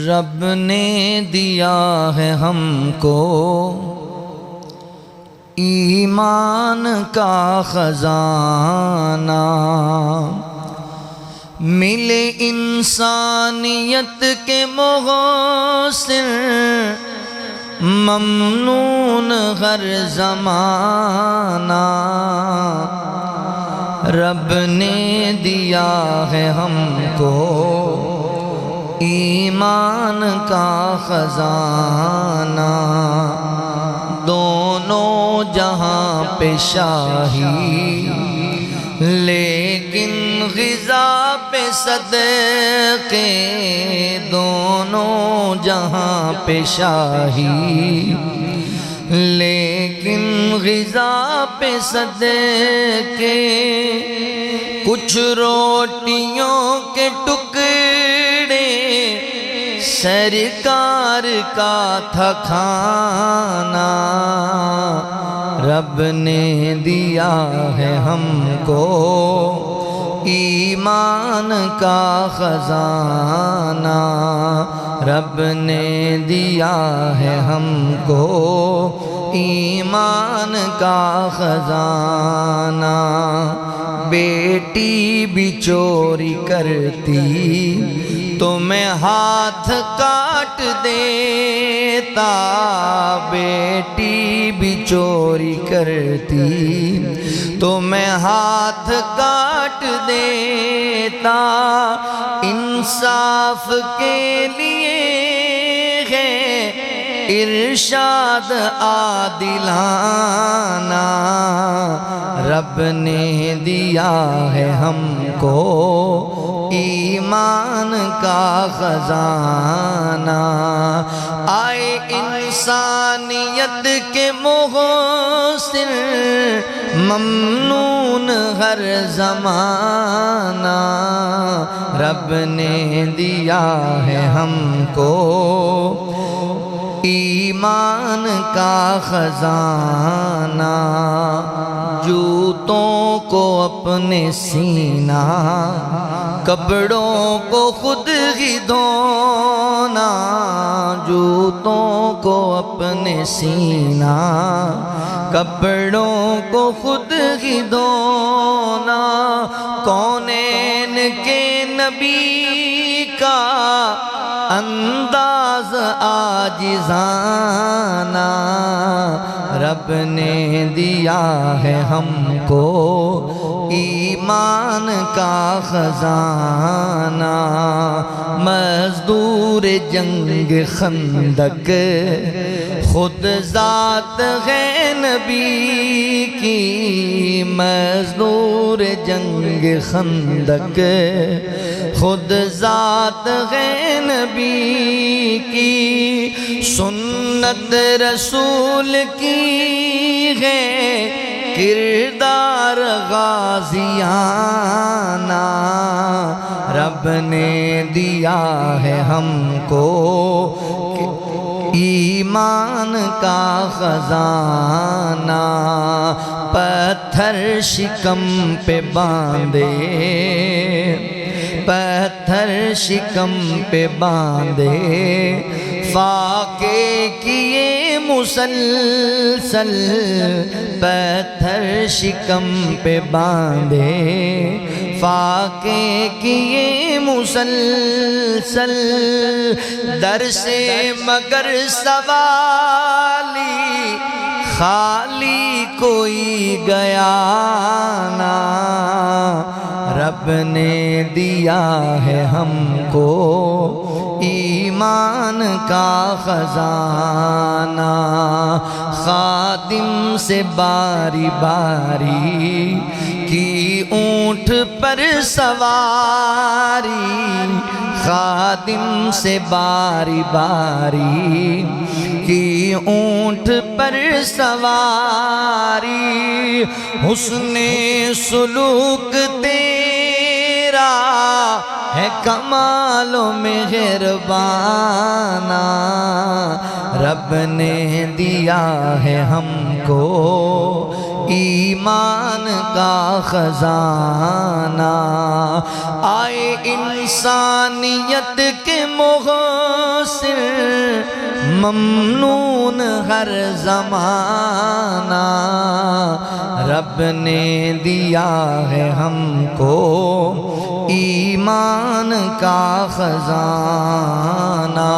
رب نے دیا ہے ہم کو ایمان کا خزانہ، ملے انسانیت کے محسن ممنون ہر زمانہ۔ رب نے دیا ہے ہم کو ایمان کا خزانہ، دونوں جہاں پہ شاہی لیکن غذا پہ صدقے، دونوں جہاں پہ شاہی لیکن غذا پہ صدقے، کچھ روٹیوں کے ٹکڑے سرکار کا تھا کھانا۔ رب نے دیا ہے ہم کو ایمان کا خزانہ، رب نے دیا ہے ہم کو ایمان کا خزانہ۔ بیٹی بھی چوری کرتی تو میں ہاتھ کاٹ دیتا، بیٹی بھی چوری کرتی تو میں ہاتھ کاٹ دیتا، انصاف کے لیے ہے ارشاد عادلانہ۔ رب نے دیا ہے ہم کو ایمان کا خزانہ، آئے انسانیت کے محسن ممنون ہر زمانہ۔ رب نے دیا ہے ہم کو ایمان کا خزانہ، جوتوں کو اپنے سینا کپڑوں کو خود ہی دھونا، جوتوں کو اپنے سینا کپڑوں کو خود ہی دھونا، کونین کے نبی کا انداز عاجزانہ۔ رب نے دیا ہے ہم کو ایمان کا خزانہ، مزدور جنگ خندق خود ذات ہے نبی کی، مزدور جنگ خندق خود ذات ہے نبی کی، سنت رسول کی ہے کردار غازیانہ۔ رب نے دیا ہے ہم کو ایمان کا خزانہ، پتھر شکم پہ باندھے، پتھر شکم پہ باندھے، فاقے کیے مسلسل، پتھر شکم پہ باندھے، فاقے کیے مسلسل، در سے مگر سوالی خالی کوئی گیا نہ۔ رب نے دیا ہے ہم کو ایمان کا خزانہ، خادم سے باری باری کی اونٹ پر سواری، خادم سے باری باری کی اونٹ پر سواری، حسن سلوک تیرا ہے کمال و مہربانہ۔ رب نے دیا ہے ہم کو ایمان کا خزانہ، آئے انسانیت کے محسن ممنون ہر زمانہ، رب نے دیا ہے ہم کو ایمان کا خزانہ۔